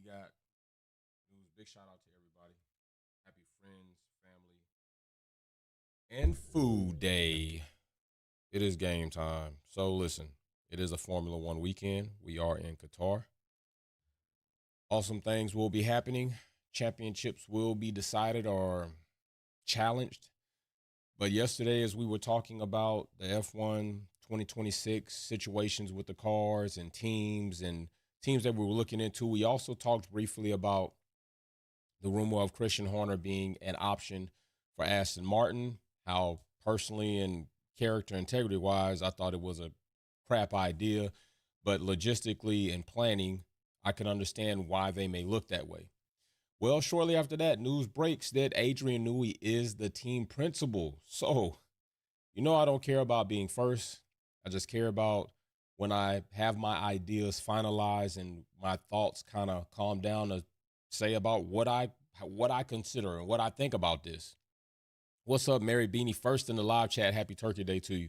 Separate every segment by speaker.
Speaker 1: we got news. Big shout out to everybody. Happy Friends, Family, and Food Day. It is game time. So listen, it is a Formula One weekend. We are in Qatar. Awesome things will be happening. Championships will be decided or challenged. But yesterday, as we were talking about the F1 2026 situations with the cars and teams that we were looking into, we also talked briefly about the rumor of Christian Horner being an option for Aston Martin. How personally and character integrity wise, I thought it was a crap idea, but logistically and planning, I can understand why they may look that way. Well, shortly after that, news breaks that Adrian Newey is the team principal. So, I don't care about being first. I just care about when I have my ideas finalized and my thoughts kind of calm down to say about what I consider and what I think about this. What's up, Mary Beanie? First in the live chat, happy Turkey Day to you.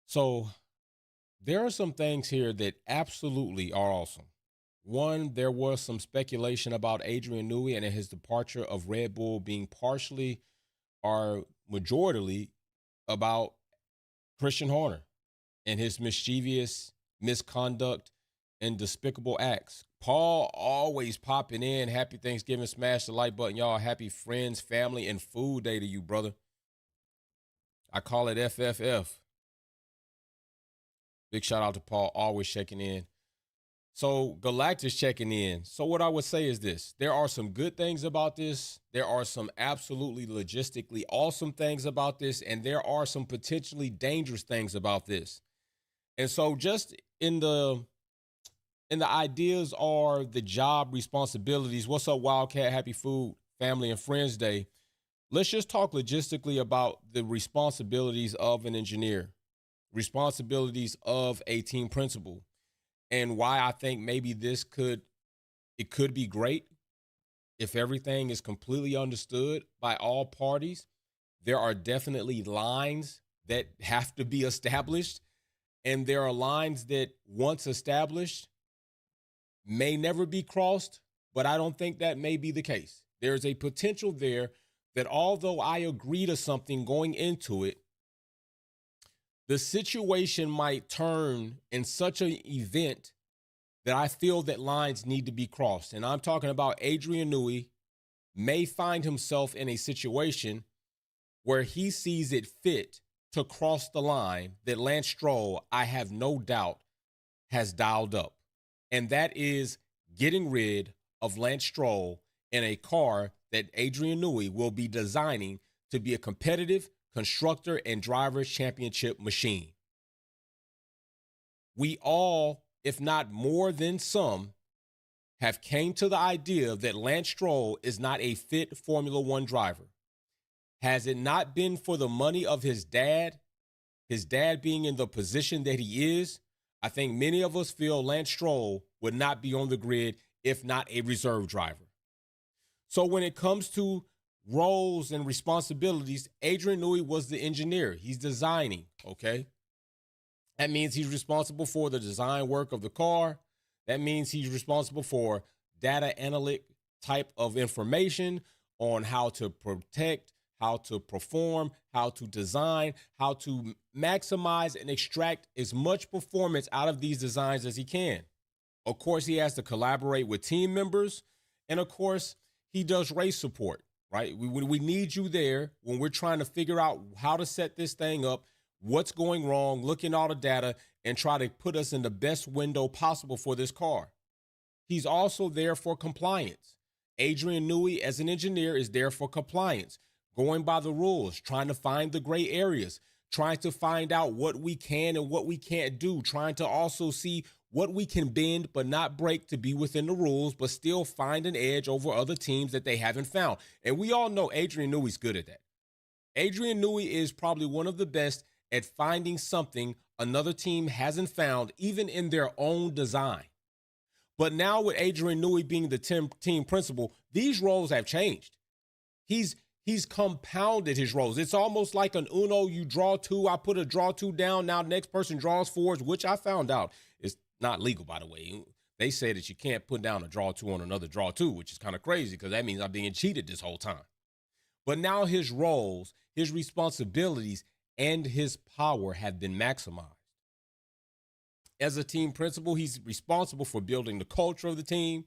Speaker 1: So, there are some things here that absolutely are awesome. One, there was some speculation about Adrian Newey and his departure of Red Bull being partially or majoritarily about Christian Horner and his mischievous misconduct and despicable acts. Paul always popping in. Happy Thanksgiving. Smash the like button, y'all. Happy Friends, Family, and Food Day to you, brother. I call it FFF. Big shout out to Paul, always checking in. So Galactus checking in. So what I would say is this. There are some good things about this. There are some absolutely logistically awesome things about this. And there are some potentially dangerous things about this. And so just in the ideas are the job responsibilities. What's up, Wildcat? Happy Food, Family, and Friends Day. Let's just talk logistically about the responsibilities of an engineer, responsibilities of a team principal, and why I think maybe it could be great if everything is completely understood by all parties. There are definitely lines that have to be established, and there are lines that once established may never be crossed, but I don't think that may be the case. There's a potential there that although I agree to something going into it, the situation might turn in such an event that I feel that lines need to be crossed. And I'm talking about Adrian Newey may find himself in a situation where he sees it fit to cross the line that Lance Stroll, I have no doubt, has dialed up. And that is getting rid of Lance Stroll in a car that Adrian Newey will be designing to be a competitive constructor and drivers championship machine. We all, if not more than some, have came to the idea that Lance Stroll is not a fit Formula One driver. Has it not been for the money of his dad being in the position that he is, I think many of us feel Lance Stroll would not be on the grid if not a reserve driver. So when it comes to roles and responsibilities, Adrian Newey was the engineer. He's designing, okay? That means he's responsible for the design work of the car. That means he's responsible for data analytic type of information on how to protect, how to perform, how to design, how to maximize and extract as much performance out of these designs as he can. Of course, he has to collaborate with team members. And of course, he does race support, right? We need you there when we're trying to figure out how to set this thing up, what's going wrong, look at all the data, and try to put us in the best window possible for this car. He's also there for compliance. Adrian Newey, as an engineer, is there for compliance, going by the rules, trying to find the gray areas, trying to find out what we can and what we can't do, trying to also see what we can bend but not break to be within the rules, but still find an edge over other teams that they haven't found. And we all know Adrian Newey's good at that. Adrian Newey is probably one of the best at finding something another team hasn't found, even in their own design. But now with Adrian Newey being the team principal, these roles have changed. He's compounded his roles. It's almost like an Uno. You draw two, I put a draw two down. Now the next person draws fours, which I found out is not legal, by the way. They say that you can't put down a draw two on another draw two, which is kind of crazy because that means I'm being cheated this whole time. But now his roles, his responsibilities, and his power have been maximized. As a team principal, he's responsible for building the culture of the team.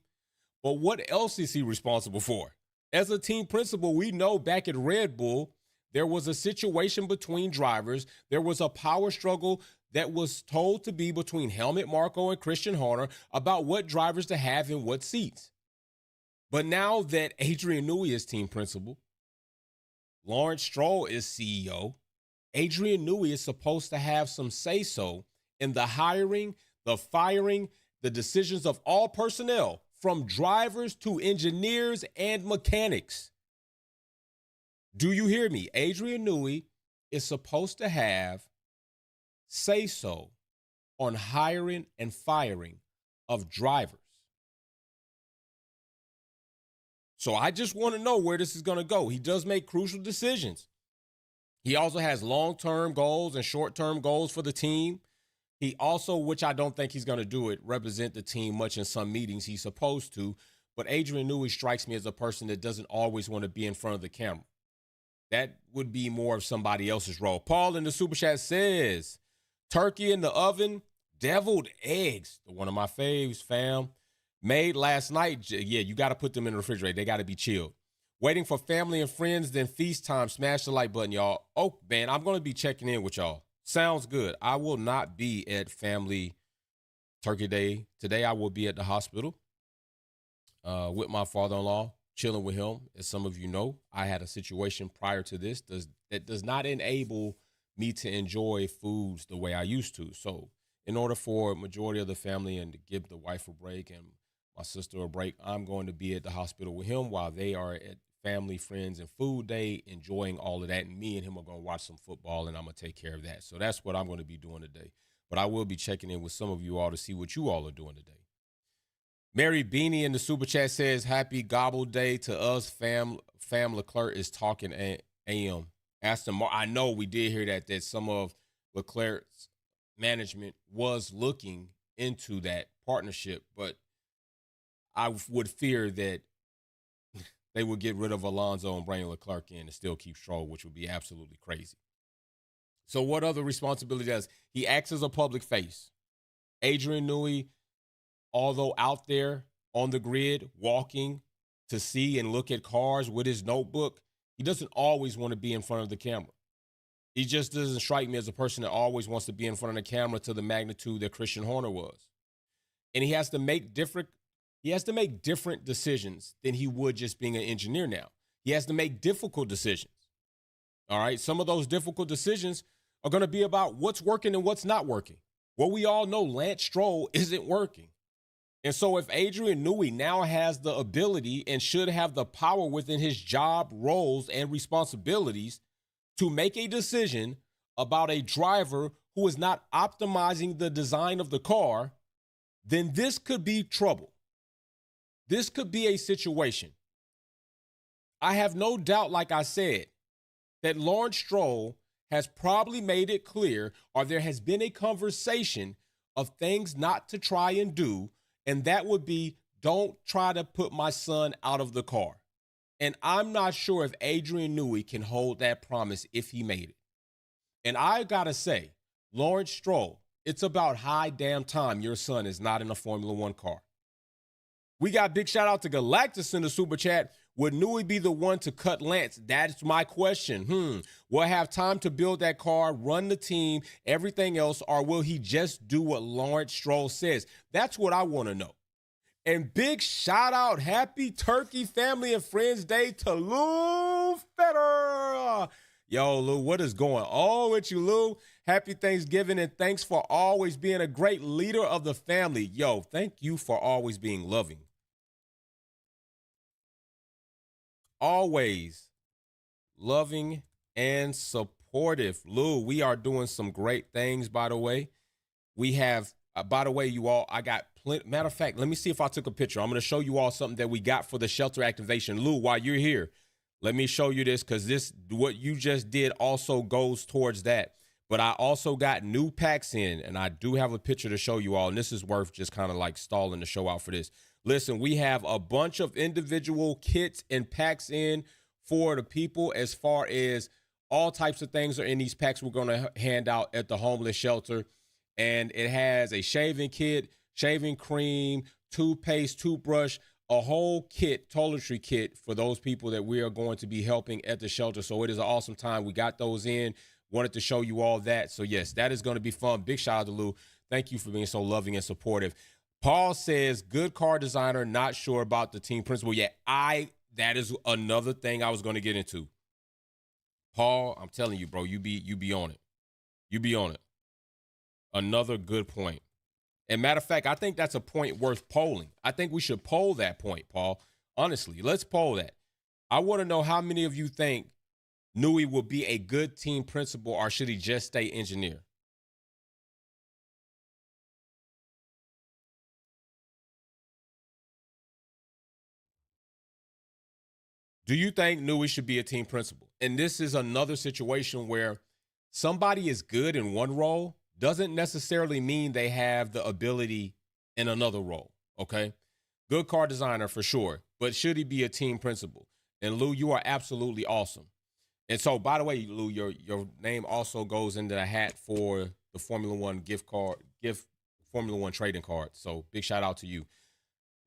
Speaker 1: But what else is he responsible for? As a team principal, we know back at Red Bull, there was a situation between drivers. There was a power struggle that was told to be between Helmut Marko and Christian Horner about what drivers to have in what seats. But now that Adrian Newey is team principal, Lawrence Stroll is CEO, Adrian Newey is supposed to have some say-so in the hiring, the firing, the decisions of all personnel, from drivers to engineers and mechanics. Do you hear me? Adrian Newey is supposed to have say-so on hiring and firing of drivers. So I just want to know where this is going to go. He does make crucial decisions. He also has long-term goals and short-term goals for the team. He also, which I don't think he's going to do it, represent the team much in some meetings. He's supposed to. But Adrian Newey strikes me as a person that doesn't always want to be in front of the camera. That would be more of somebody else's role. Paul in the Super Chat says, turkey in the oven, deviled eggs. One of my faves, fam. Made last night. Yeah, you got to put them in the refrigerator. They got to be chilled. Waiting for family and friends, then feast time. Smash the like button, y'all. Oh, man, I'm going to be checking in with y'all. Sounds good. I will not be at family turkey day. Today I will be at the hospital with my father-in-law, chilling with him. As some of you know, I had a situation prior to this that does not enable me to enjoy foods the way I used to. So in order for a majority of the family and to give the wife a break and my sister a break, I'm going to be at the hospital with him while they are at family, friends, and food day, enjoying all of that. And me and him are going to watch some football, and I'm going to take care of that. So that's what I'm going to be doing today. But I will be checking in with some of you all to see what you all are doing today. Mary Beanie in the Super Chat says, happy gobble day to us. Fam Leclerc is talking AM. Aston Martin. I know we did hear that some of Leclerc's management was looking into that partnership, but I would fear that they would get rid of Alonso and bring Leclerc in and still keep Stroll, which would be absolutely crazy. So what other responsibility does? He acts as a public face. Adrian Newey, although out there on the grid, walking to see and look at cars with his notebook, he doesn't always want to be in front of the camera. He just doesn't strike me as a person that always wants to be in front of the camera to the magnitude that Christian Horner was. And he has to make different decisions than he would just being an engineer now. He has to make difficult decisions. All right. Some of those difficult decisions are going to be about what's working and what's not working. Well, we all know Lance Stroll isn't working. And so if Adrian Newey now has the ability and should have the power within his job roles and responsibilities to make a decision about a driver who is not optimizing the design of the car, then this could be trouble. This could be a situation. I have no doubt, like I said, that Lawrence Stroll has probably made it clear, or there has been a conversation of things not to try and do, and that would be, don't try to put my son out of the car. And I'm not sure if Adrian Newey can hold that promise if he made it. And I got to say, Lawrence Stroll, it's about high damn time your son is not in a Formula One car. We got big shout out to Galactus in the Super Chat. Would Newey be the one to cut Lance? That's my question. Will have time to build that car, run the team, everything else, or will he just do what Lawrence Stroll says? That's what I want to know. And big shout out, happy Turkey Family and Friends Day to Lou Fetter. Yo, Lou, what is going on with you, Lou? Happy Thanksgiving, and thanks for always being a great leader of the family. Yo, thank you for always being loving. Always loving and supportive. Lou, we are doing some great things, by the way. We have, by the way, you all, I got plenty. Matter of fact, let me see if I took a picture. I'm going to show you all something that we got for the shelter activation. Lou, while you're here, let me show you this, because this, what you just did also goes towards that. But I also got new packs in, and I do have a picture to show you all, and this is worth just kind of like stalling the show out for this. Listen, we have a bunch of individual kits and packs in for the people as far as all types of things are in these packs we're going to hand out at the homeless shelter. And it has a shaving kit, shaving cream, toothpaste, toothbrush, a whole kit, toiletry kit for those people that we are going to be helping at the shelter. So it is an awesome time. We got those in. Wanted to show you all that. So, yes, that is going to be fun. Big shout out to Lou. Thank you for being so loving and supportive. Paul says, good car designer, not sure about the team principal. Yeah, that is another thing I was going to get into. Paul, I'm telling you, bro, you be on it. You be on it. Another good point. And matter of fact, I think that's a point worth polling. I think we should poll that point, Paul. Honestly, let's poll that. I want to know how many of you think Newey will be a good team principal, or should he just stay engineer? Do you think Newey should be a team principal? And this is another situation where somebody is good in one role doesn't necessarily mean they have the ability in another role, okay? Good car designer for sure, but should he be a team principal? And Lou, you are absolutely awesome. And so, by the way, Lou, your name also goes into the hat for the Formula One gift Formula One trading card. So big shout out to you.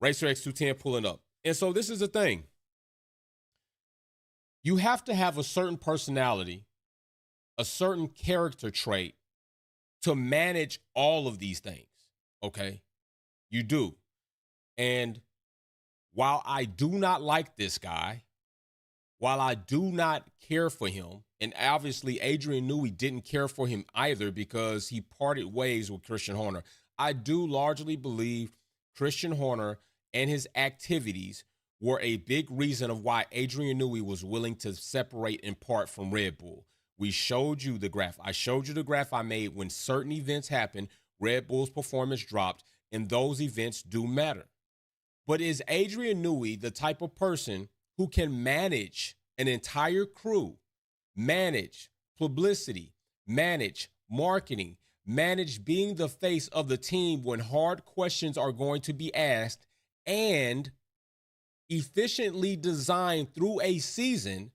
Speaker 1: Racer X210 pulling up. And so this is the thing. You have to have a certain personality, a certain character trait to manage all of these things, okay? You do. And while I do not like this guy, while I do not care for him, and obviously Adrian Newey didn't care for him either because he parted ways with Christian Horner, I do largely believe Christian Horner and his activities were a big reason of why Adrian Newey was willing to separate and part from Red Bull. We showed you the graph. I showed you the graph I made when certain events happened, Red Bull's performance dropped, and those events do matter. But is Adrian Newey the type of person who can manage an entire crew, manage publicity, manage marketing, manage being the face of the team when hard questions are going to be asked, and efficiently design through a season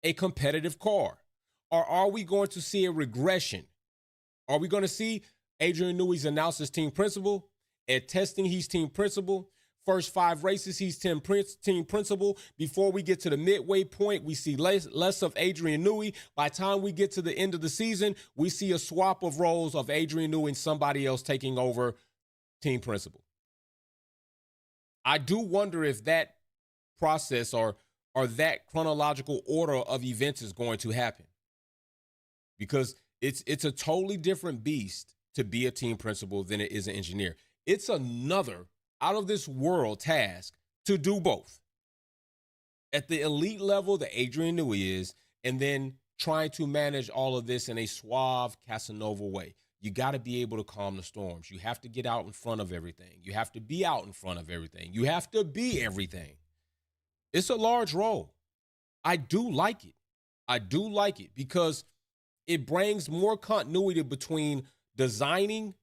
Speaker 1: a competitive car? Or are we going to see a regression? Are we going to see Adrian Newey's announced as team principal? At testing, he's team principal. First 5 races, he's team principal. Before we get to the midway point, we see less of Adrian Newey. By the time we get to the end of the season, we see a swap of roles of Adrian Newey and somebody else taking over team principal. I do wonder if that process or that chronological order of events is going to happen, because it's a totally different beast to be a team principal than it is an engineer. It's another out of this world task to do both at the elite level that Adrian Newey is, and then trying to manage all of this in a suave Casanova way. You got to be able to calm the storms. You have to get out in front of everything. You have to be out in front of everything. You have to be everything. It's a large role. I do like it. I do like it because it brings more continuity between designing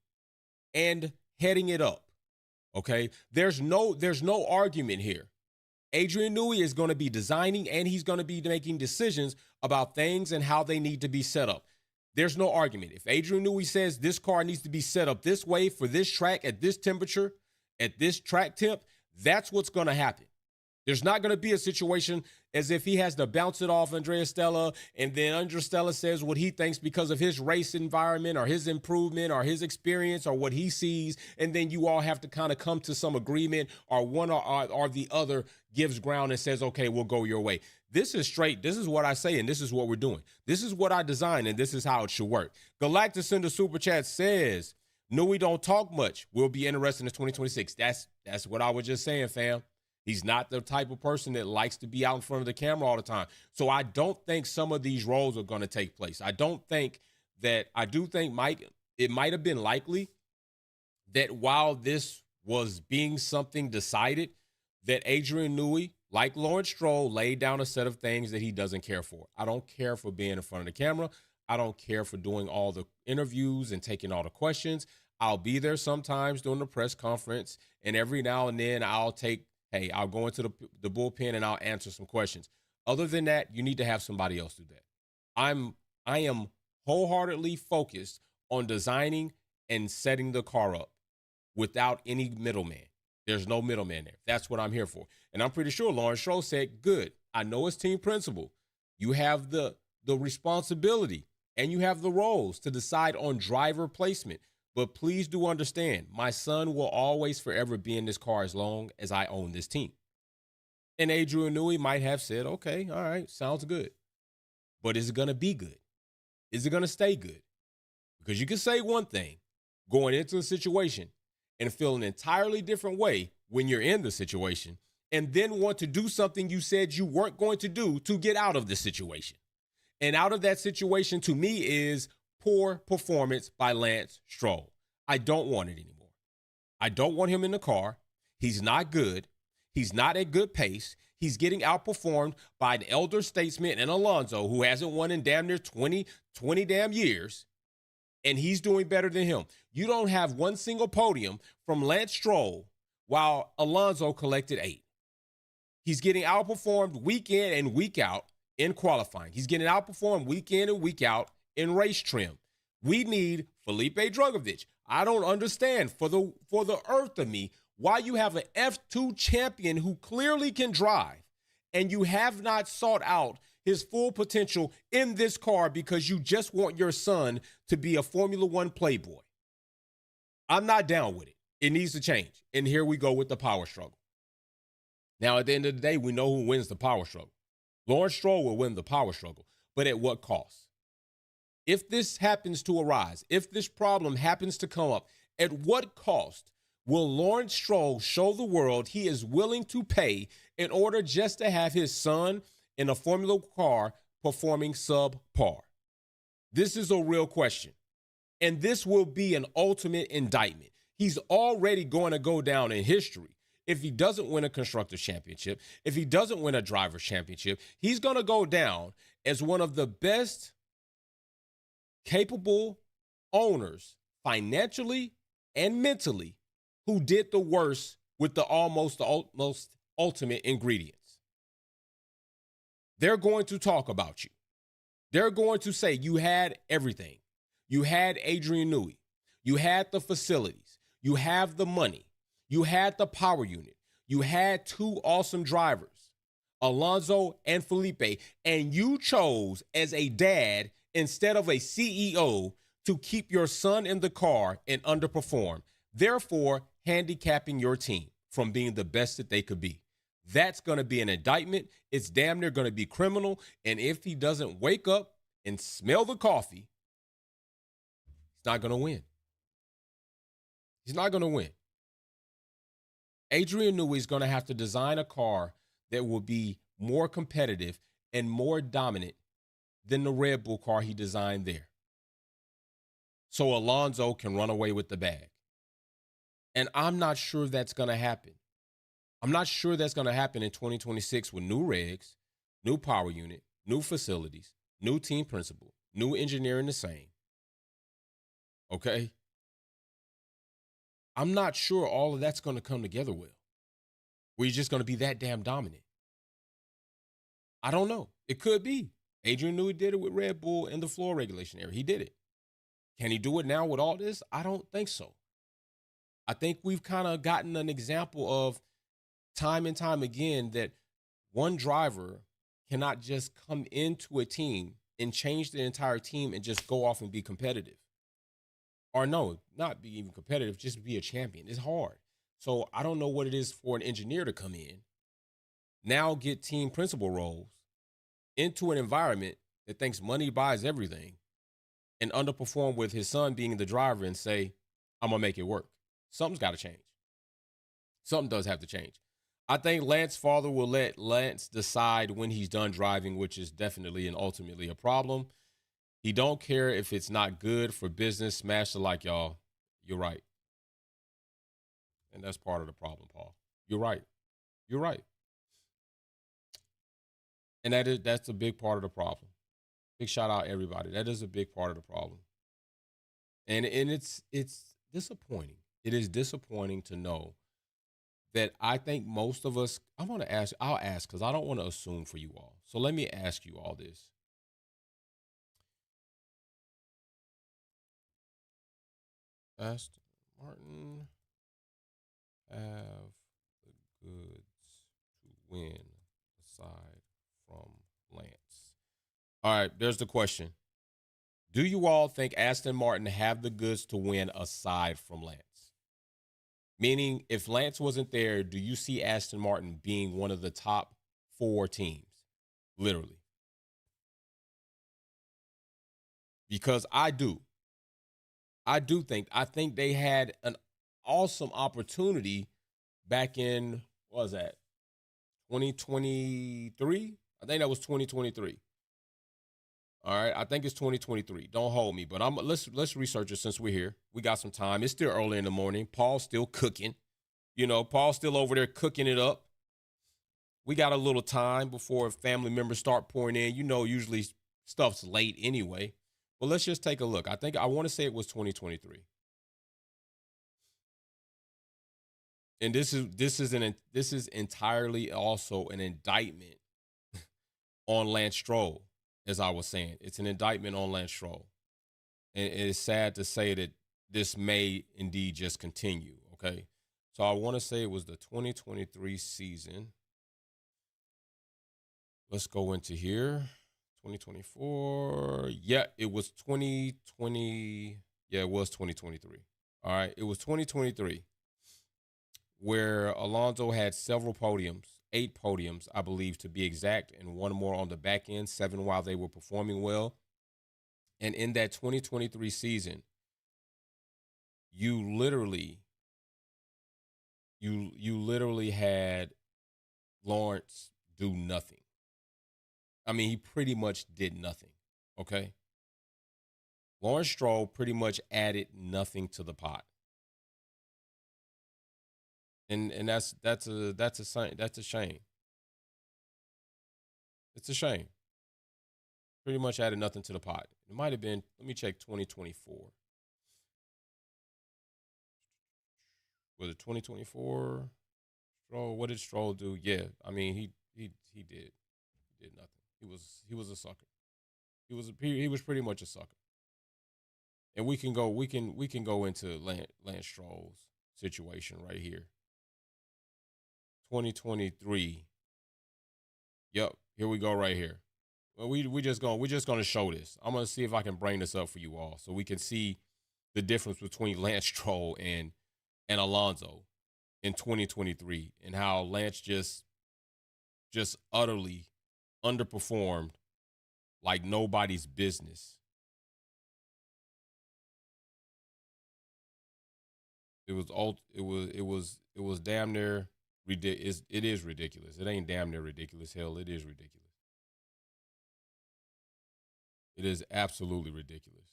Speaker 1: and heading it up. Okay? There's no argument here. Adrian Newey is going to be designing, and he's going to be making decisions about things and how they need to be set up. There's no argument. If Adrian Newey says this car needs to be set up this way for this track at this temperature, at this track temp, that's what's going to happen. There's not going to be a situation as if he has to bounce it off Andrea Stella, and then Andrea Stella says what he thinks because of his race environment or his improvement or his experience or what he sees, and then you all have to kind of come to some agreement, or one or the other gives ground and says, okay, we'll go your way. This is straight. This is what I say, and this is what we're doing. This is what I design, and this is how it should work. Galactus in the Super Chat says, Newey don't talk much. We'll be interested in 2026. That's what I was just saying, fam. He's not the type of person that likes to be out in front of the camera all the time. So I don't think some of these roles are going to take place. I do think it might have been likely that while this was being something decided, that Adrian Newey, like Lawrence Stroll, laid down a set of things that he doesn't care for. I don't care for being in front of the camera. I don't care for doing all the interviews and taking all the questions. I'll be there sometimes during the press conference, and every now and then I'll go into the bullpen and I'll answer some questions. Other than that, you need to have somebody else do that. I am wholeheartedly focused on designing and setting the car up without any middleman. There's no middleman there. That's what I'm here for. And I'm pretty sure Lawrence Stroll said, good, I know it's team principal. You have the responsibility and you have the roles to decide on driver placement. But please do understand, my son will always forever be in this car as long as I own this team. And Adrian Newey might have said, okay, all right, sounds good. But is it going to be good? Is it going to stay good? Because you can say one thing going into a situation and feel an entirely different way when you're in the situation, and then want to do something you said you weren't going to do to get out of the situation. And out of that situation, to me, is poor performance by Lance Stroll. I don't want it anymore. I don't want him in the car. He's not good. He's not at good pace. He's getting outperformed by an elder statesman and Alonso, who hasn't won in damn near 20 damn years, and he's doing better than him. You don't have one single podium from Lance Stroll while Alonso collected 8. He's getting outperformed week in and week out in qualifying. He's getting outperformed week in and week out in race trim. We need Felipe Drugovich. I don't understand for the earth of me why you have an F2 champion who clearly can drive and you have not sought out his full potential in this car because you just want your son to be a Formula One playboy. I'm not down with it. It needs to change. And here we go with the power struggle. Now, at the end of the day, we know who wins the power struggle. Lawrence Stroll will win the power struggle, but at what cost? If this happens to arise, if this problem happens to come up, at what cost will Lawrence Stroll show the world he is willing to pay in order just to have his son in a Formula car performing subpar? This is a real question. And this will be an ultimate indictment. He's already going to go down in history. If he doesn't win a Constructors' Championship, if he doesn't win a Drivers' Championship, he's going to go down as one of the best capable owners financially and mentally who did the worst with the almost ultimate ingredients. They're going to talk about you. They're going to say you had everything. You had Adrian Newey. You had the facilities. You have the money. You had the power unit. You had 2 awesome drivers, Alonso and Felipe, and you chose as a dad instead of a CEO to keep your son in the car and underperform, therefore handicapping your team from being the best that they could be. That's going to be an indictment. It's damn near going to be criminal. And if he doesn't wake up and smell the coffee, he's not going to win. He's not going to win. Adrian Newey is going to have to design a car that will be more competitive and more dominant than the Red Bull car he designed there, so Alonso can run away with the bag. And I'm not sure that's going to happen. I'm not sure that's going to happen in 2026 with new regs, new power unit, new facilities, new team principal, new engineering the same. Okay? I'm not sure all of that's going to come together well. We're just going to be that damn dominant. I don't know. It could be. Adrian Newey did it with Red Bull in the floor regulation area. He did it. Can he do it now with all this? I don't think so. I think we've kind of gotten an example of time and time again that one driver cannot just come into a team and change the entire team and just go off and be competitive. Or no, not be even competitive, just be a champion. It's hard. So I don't know what it is for an engineer to come in, now get team principal roles into an environment that thinks money buys everything and underperform with his son being the driver and say, I'm going to make it work. Something's got to change. Something does have to change. I think Lance's father will let Lance decide when he's done driving, which is definitely and ultimately a problem. He don't care if it's not good for business. Smash the like, y'all. You're right. And that's part of the problem, Paul. You're right. And that's a big part of the problem. Big shout out everybody. That is a big part of the problem. And it's disappointing. It is disappointing to know that I think most of us, I'll ask because I don't want to assume for you all. So let me ask you all this. Aston Martin have the goods to win aside from Lance? All right, there's the question. Do you all think Aston Martin have the goods to win aside from Lance? Meaning, if Lance wasn't there, do you see Aston Martin being one of the top 4 teams? Literally. Because I do. I think they had an awesome opportunity back in, what was that? 2023? I think that was 2023. All right, I think it's 2023. Don't hold me, but let's research it since we're here. We got some time. It's still early in the morning. Paul's still cooking. Paul's still over there cooking it up. We got a little time before family members start pouring in. Usually stuff's late anyway. But let's just take a look. I want to say it was 2023. And this is entirely also an indictment on Lance Stroll. As I was saying, it's an indictment on Lance Stroll. And it's sad to say that this may indeed just continue, okay? So I want to say it was the 2023 season. Let's go into here. 2024. Yeah, it was 2020. Yeah, it was 2023. All right, it was 2023 where Alonso had several podiums. 8 podiums, I believe, to be exact, and 1 more on the back end, 7 while they were performing well. And in that 2023 season, you literally had Lawrence do nothing. I mean, he pretty much did nothing, okay? Lawrence Stroll pretty much added nothing to the pot. And that's a shame. It's a shame. Pretty much added nothing to the pot. It might have been, let me check 2024. Was it 2024? Stroll, what did Stroll do? Yeah, I mean he did. He did nothing. He was a sucker. He was pretty much a sucker. And we can go into Lance Stroll's situation right here. 2023. Yep, here we go right here. Well, we're just gonna show this. I'm gonna see if I can bring this up for you all so we can see the difference between Lance Stroll and Alonso in 2023 and how Lance just utterly underperformed like nobody's business. It was damn near ridiculous. It is ridiculous. It ain't damn near ridiculous. Hell, it is ridiculous. It is absolutely ridiculous.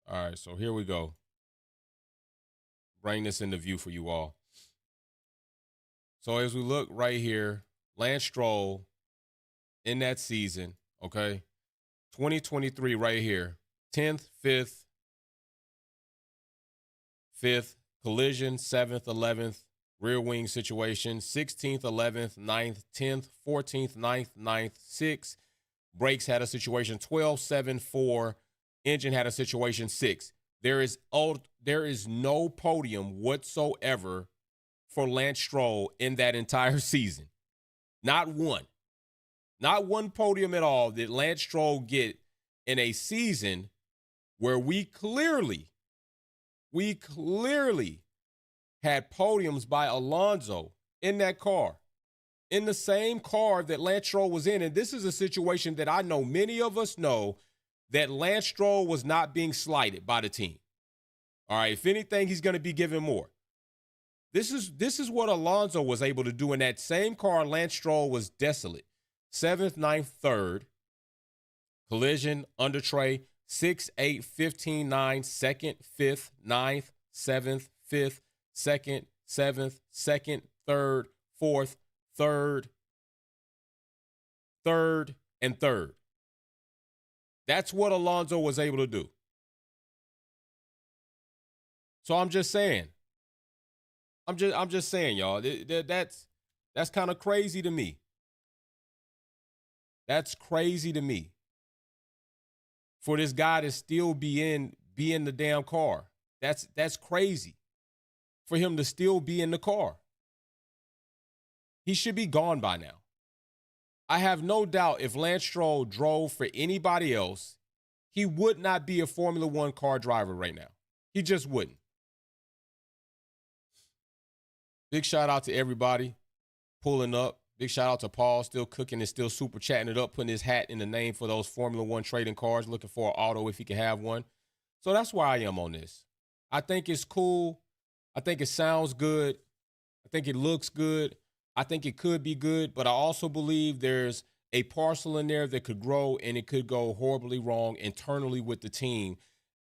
Speaker 1: All right, so here we go. Bring this into view for you all. So as we look right here, Lance Stroll in that season, okay, 2023 right here, 10th, 5th, collision, 7th, 11th, rear wing situation, 16th, 11th, 9th, 10th, 14th, 9th, 9th, 6th. Brakes had a situation, 12, 7, 4. Engine had a situation, 6. There is no podium whatsoever for Lance Stroll in that entire season. Not one. Not one podium at all did Lance Stroll get in a season where we clearly had podiums by Alonso in that car, in the same car that Lance Stroll was in. And this is a situation that I know many of us know that Lance Stroll was not being slighted by the team. All right, if anything, he's going to be given more. This is what Alonso was able to do in that same car. Lance Stroll was desolate. 7th, 9th, 3rd. Collision, under tray, 6, 8, 15, 9, 2nd, 5th, 9th, 7th, 5th, 2nd, 7th, 2nd, 3rd, 4th, 3rd. third, and third. That's what Alonso was able to do. So I'm just saying. I'm just saying, y'all. That's kind of crazy to me. That's crazy to me. For this guy to still be in the damn car. That's crazy. For him to still be in the car. He should be gone by now. I have no doubt if Lance Stroll drove for anybody else, he would not be a Formula One car driver right now. He just wouldn't. Big shout out to everybody pulling up. Big shout out to Paul, still cooking and still super chatting it up, putting his hat in the name for those Formula One trading cars, looking for an auto if he can have one. So that's where I am on this. I think it's cool. I think it sounds good. I think it looks good. I think it could be good, but I also believe there's a parcel in there that could grow and it could go horribly wrong internally with the team,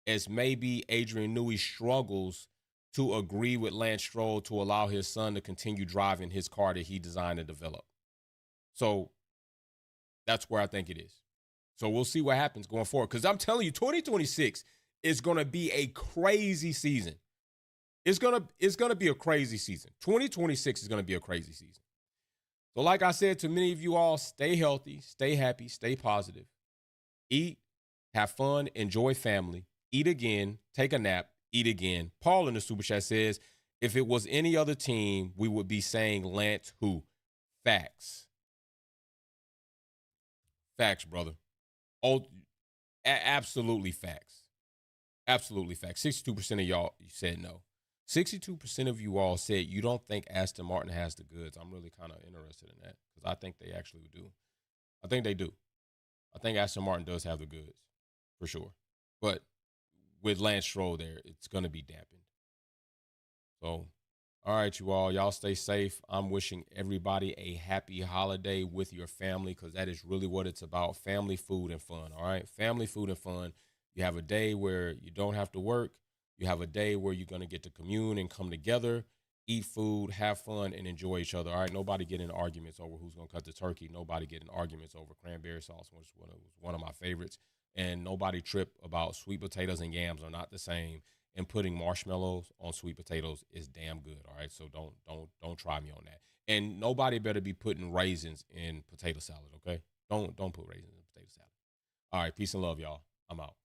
Speaker 1: as maybe Adrian Newey struggles to agree with Lance Stroll to allow his son to continue driving his car that he designed and developed. So that's where I think it is. So we'll see what happens going forward. Because I'm telling you, 2026 is going to be a crazy season. It's gonna be a crazy season. 2026 is going to be a crazy season. So like I said to many of you all, stay healthy, stay happy, stay positive. Eat, have fun, enjoy family. Eat again, take a nap, eat again. Paul in the Super Chat says, if it was any other team, we would be saying Lance who? Facts. Facts, brother. Oh, absolutely facts. Absolutely facts. 62% of y'all said no. 62% of you all said you don't think Aston Martin has the goods. I'm really kind of interested in that because I think they actually do. I think they do. I think Aston Martin does have the goods for sure. But with Lance Stroll there, it's going to be dampened. So, all right, you all. Y'all stay safe. I'm wishing everybody a happy holiday with your family because that is really what it's about. Family, food, and fun, all right? Family, food, and fun. You have a day where you don't have to work. You have a day where you're going to get to commune and come together, eat food, have fun, and enjoy each other. All right, nobody get in arguments over who's going to cut the turkey. Nobody get in arguments over cranberry sauce, which was one of my favorites. And nobody trip about sweet potatoes and yams are not the same. And putting marshmallows on sweet potatoes is damn good. All right, so don't try me on that. And nobody better be putting raisins in potato salad. Okay, don't put raisins in potato salad. All right, peace and love, y'all. I'm out.